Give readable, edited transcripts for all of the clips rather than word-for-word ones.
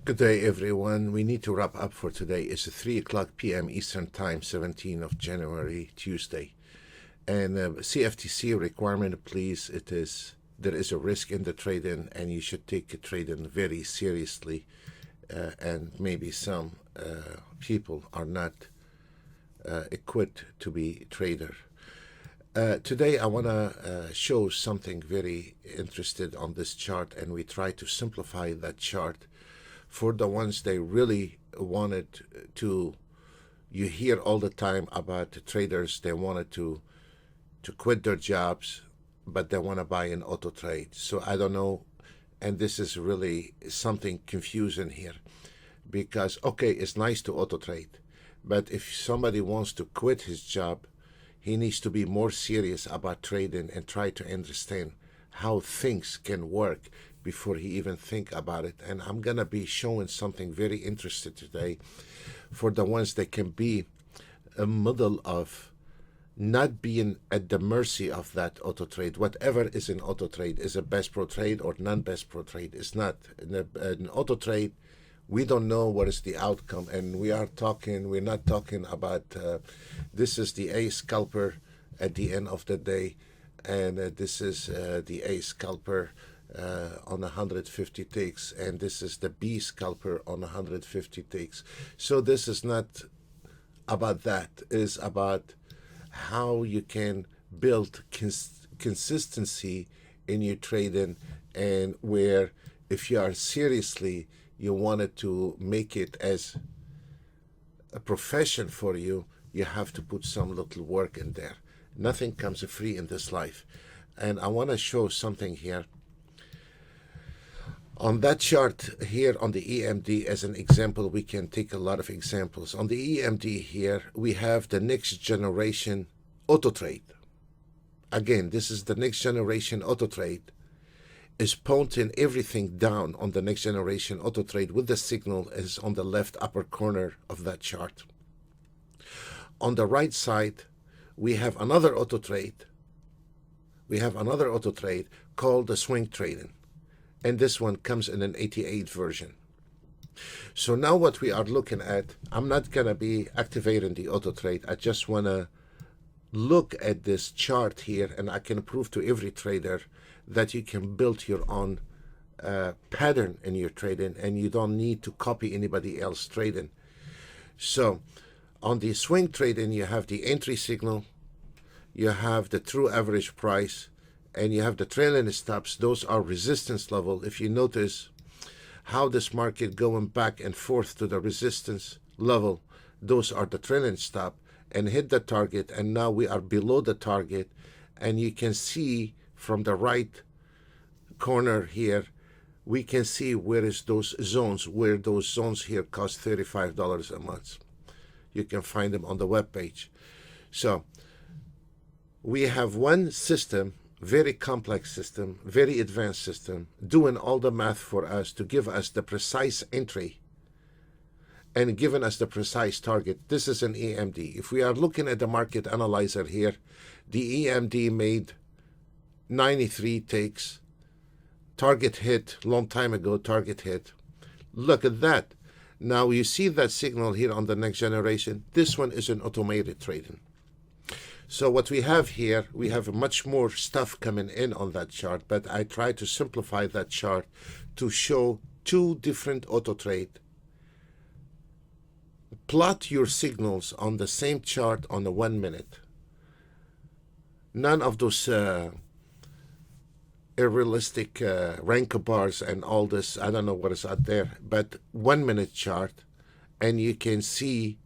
Good day, everyone. We need to wrap up for today. It's 3 o'clock p.m. Eastern Time, 17th of January, Tuesday. And CFTC requirement, please, there is a risk in the trade-in, and you should take a trade-in very seriously. And maybe some people are not equipped to be trader. Today, I want to show something very interesting on this chart, and we try to simplify that chart for the ones they really wanted to. You hear all the time about the traders, they wanted to quit their jobs, but they want to buy an auto trade. So I don't know, and this is really something confusing here, because okay, it's nice to auto trade, but if somebody wants to quit his job, he needs to be more serious about trading and try to understand how things can work before he even think about it. And I'm gonna be showing something very interesting today for the ones that can be a middle of not being at the mercy of that auto trade. Whatever is an auto trade, is a best pro trade or non-best pro trade. It's not an auto trade. We don't know what is the outcome, and we're not talking about this is the A scalper at the end of the day, and this is the A scalper on 150 ticks, and this is the B scalper on 150 ticks. So this is not about that. It's about how you can build consistency in your trading, and where if you are seriously you wanted to make it as a profession for you, you have to put some little work in there. Nothing comes free in this life. And I want to show something here. On that chart here on the EMD as an example, we can take a lot of examples. On the EMD here, we have the next generation auto trade. Again, this is the next generation auto trade. Is pointing everything down on the next generation auto trade with the signal is on the left upper corner of that chart. On the right side, we have another auto trade. We have another auto trade called the swing trading. And this one comes in an 88 version. So now what we are looking at, I'm not going to be activating the auto trade. I just want to look at this chart here, and I can prove to every trader that you can build your own pattern in your trading, and you don't need to copy anybody else trading. So on the swing trading, you have the entry signal, you have the true average price, and you have the trailing stops. Those are resistance level. If you notice how this market going back and forth to the resistance level, those are the trailing stop, and hit the target, and now we are below the target, and you can see from the right corner here, we can see where is those zones, where those zones here cost $35 a month. You can find them on the web page. So we have one system, very complex system, very advanced system, doing all the math for us to give us the precise entry and giving us the precise target. This is an EMD. If we are looking at the market analyzer here, the EMD made 93 takes, target hit, long time ago, target hit. Look at that. Now you see that signal here on the next generation. This one is an automated trading. So what we have here, we have much more stuff coming in on that chart, but I try to simplify that chart to show two different auto trade. Plot your signals on the same chart on the 1 minute. None of those unrealistic rank bars and all this, I don't know what is out there, but 1 minute chart, and you can see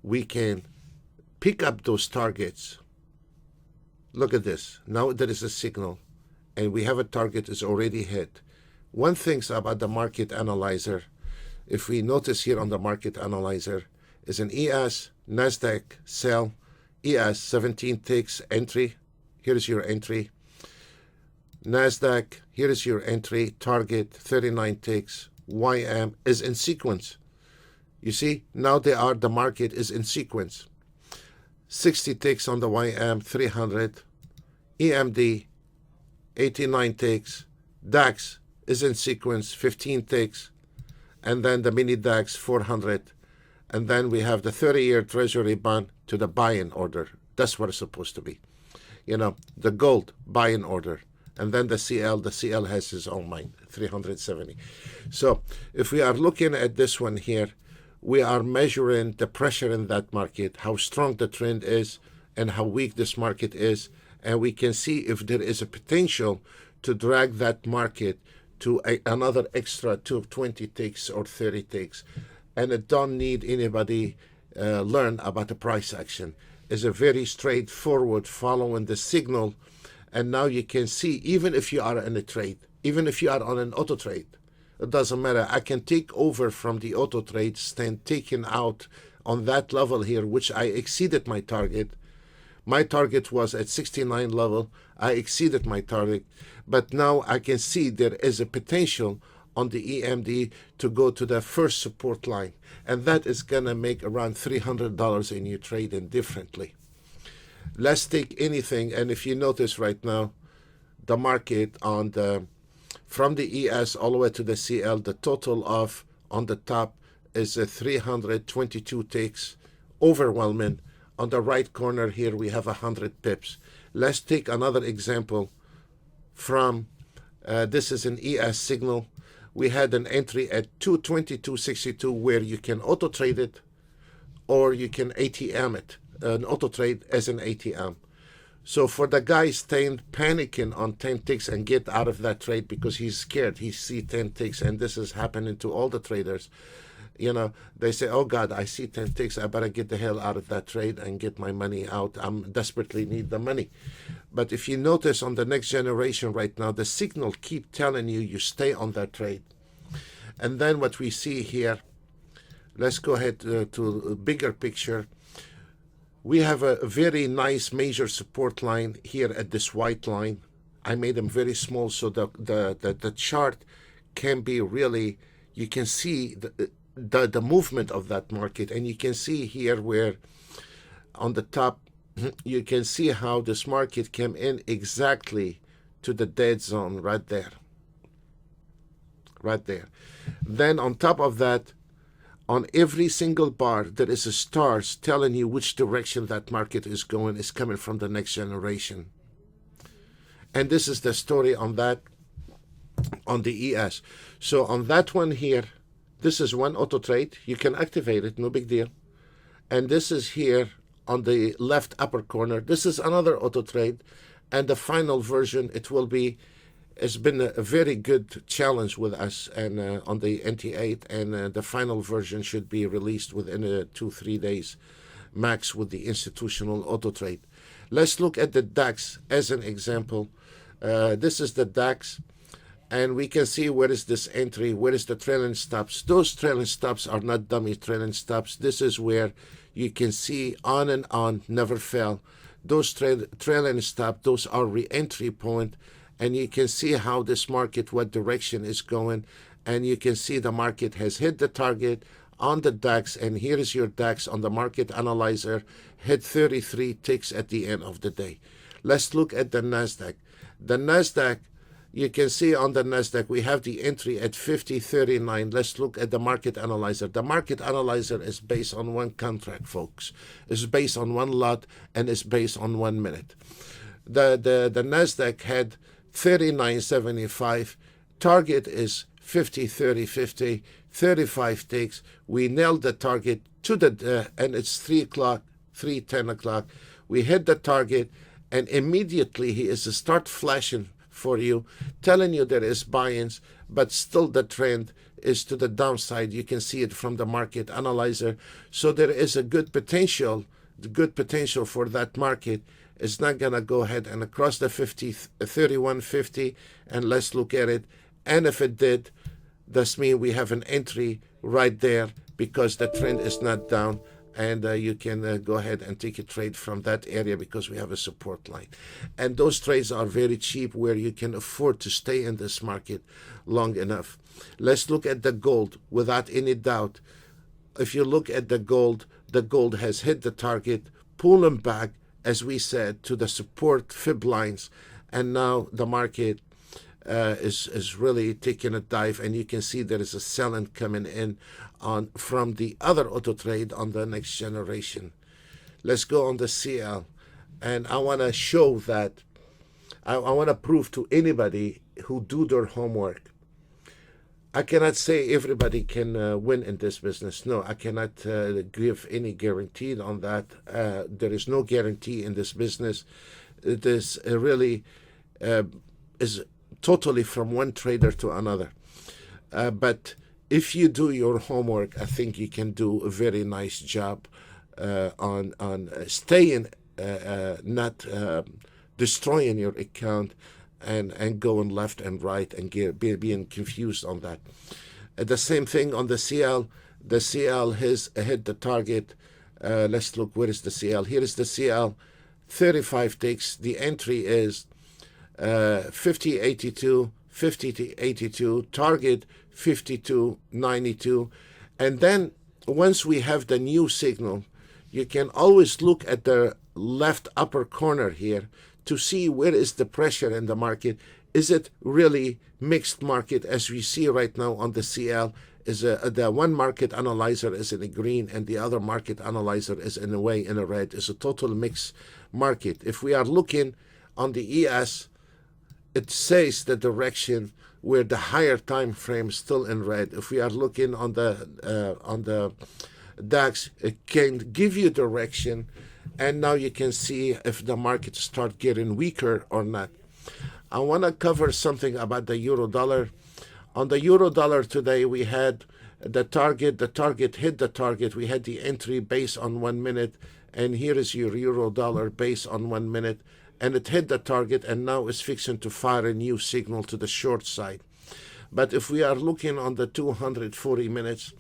we can pick up those targets. Look at this. Now there is a signal, and we have a target is already hit. One thing about the market analyzer, if we notice here on the market analyzer, is an ES, NASDAQ, sell, ES 17 ticks, entry. Here's your entry. NASDAQ, here is your entry, target 39 ticks, YM is in sequence. You see, now the market is in sequence. 60 ticks on the YM, 300, EMD, 89 ticks, DAX is in sequence, 15 ticks, and then the mini DAX 400, and then we have the 30-year Treasury bond to the buy-in order. That's what it's supposed to be. The gold buy-in order, and then the CL has his own mind, 370. So if we are looking at this one here, we are measuring the pressure in that market, how strong the trend is, and how weak this market is, and we can see if there is a potential to drag that market to another extra 20 ticks or 30 ticks. And it don't need anybody learn about the price action. It's a very straightforward following the signal. And now you can see, even if you are in a trade, even if you are on an auto trade, it doesn't matter. I can take over from the auto trade, stand taken out on that level here, which I exceeded my target. My target was at 69 level. I exceeded my target. But now I can see there is a potential on the EMD to go to the first support line. And that is going to make around $300 in your trading differently. Let's take anything. And if you notice right now, the market from the ES all the way to the CL, the total of on the top is a 322 ticks, overwhelming. On the right corner here, we have 100 pips. Let's take another example from, this is an ES signal. We had an entry at 222.62 where you can auto trade it or you can ATM it, an auto trade as an ATM. So for the guy staying panicking on 10 ticks and get out of that trade because he's scared, he see 10 ticks, and this is happening to all the traders. They say, oh God, I see 10 ticks, I better get the hell out of that trade and get my money out. I desperately need the money. But if you notice on the next generation right now, the signal keep telling you stay on that trade. And then what we see here, let's go ahead to a bigger picture. We have a very nice major support line here at this white line. I made them very small so the chart can be really, you can see the movement of that market, and you can see here where on the top you can see how this market came in exactly to the dead zone right there. Then on top of that, on every single bar there is a stars telling you which direction that market is going, is coming from the next generation. And this is the story on that, on the ES. So on that one here, this is one auto trade. You can activate it, no big deal. And this is here on the left upper corner. This is another auto trade. And the final version, it's been a very good challenge with us and on the NT8. And the final version should be released within 2-3 days max with the institutional auto trade. Let's look at the DAX as an example. This is the DAX. And we can see where is this entry, where is the trailing stops. Those trailing stops are not dummy trailing stops. This is where you can see on and on, never fail. Those trailing stops, those are re-entry point. And you can see how this market, what direction is going. And you can see the market has hit the target on the DAX. And here is your DAX on the market analyzer, hit 33 ticks at the end of the day. Let's look at the NASDAQ. The NASDAQ, you can see on the NASDAQ, we have the entry at 50.39. Let's look at the market analyzer. The market analyzer is based on one contract, folks. It's based on one lot, and it's based on 1 minute. The NASDAQ had 39.75. Target is 50.30.50, 35 ticks. We nailed the target to and it's 3 o'clock, 3:10 o'clock. We hit the target, and immediately he is to start flashing for you, telling you there is buy-ins, but still the trend is to the downside. You can see it from the market analyzer. So there is a good potential for that market. It's not going to go ahead and across the 31.50, and let's look at it. And if it did, that means we have an entry right there because the trend is not down. And you can go ahead and take a trade from that area because we have a support line. And those trades are very cheap where you can afford to stay in this market long enough. Let's look at the gold without any doubt. If you look at the gold has hit the target, pulling back, as we said, to the support fib lines. And now the market is really taking a dive, and you can see there is a selling coming in on from the other auto trade on the next generation. Let's go on the CL, and I want to show that I want to prove to anybody who do their homework. I cannot say everybody can win in this business. No, I cannot give any guarantee on that. There is no guarantee in this business. It is really is totally from one trader to another. But if you do your homework, I think you can do a very nice job on staying, not destroying your account and going left and right and being confused on that. The same thing on the CL. The CL has hit the target. Let's look, where is the CL? Here is the CL, 35 ticks. The entry is 50.82, 50.82, target 52.92. And then once we have the new signal, you can always look at the left upper corner here to see where is the pressure in the market. Is it really mixed market as we see right now on the CL? Is the one market analyzer is in a green and the other market analyzer is in a way in a red. It's a total mixed market. If we are looking on the ES, it says the direction where the higher time frame is still in red. If we are looking on the DAX, it can give you direction, and now you can see if the market start getting weaker or not. I want to cover something about the euro dollar. On the euro dollar today, we had the target hit the target. We had the entry based on 1 minute, and here is your euro dollar based on 1 minute, and it hit the target, and now it's fixing to fire a new signal to the short side. But if we are looking on the 240 minutes,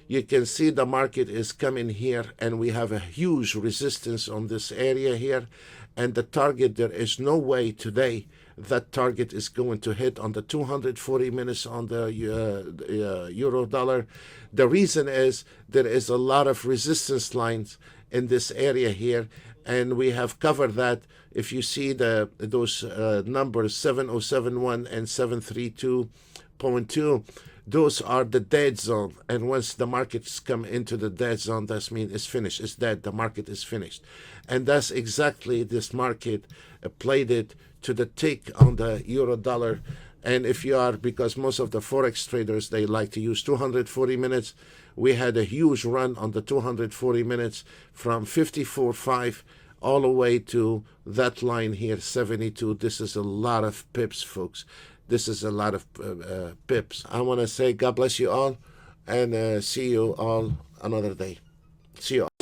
you can see the market is coming here, and we have a huge resistance on this area here, and the target, there is no way today that target is going to hit on the 240 minutes on the euro dollar. The reason is there is a lot of resistance lines in this area here, and we have covered that. If you see those numbers 7071 and 732.2, those are the dead zone, and once the markets come into the dead zone, that means it's finished, it's dead, the market is finished. And that's exactly this market played it to the tick on the euro dollar. And if you are, because most of the forex traders, they like to use 240 minutes, we had a huge run on the 240 minutes from 54.5 all the way to that line here, 72. This is a lot of pips, folks. This is a lot of pips. I want to say God bless you all, and see you all another day. See you all.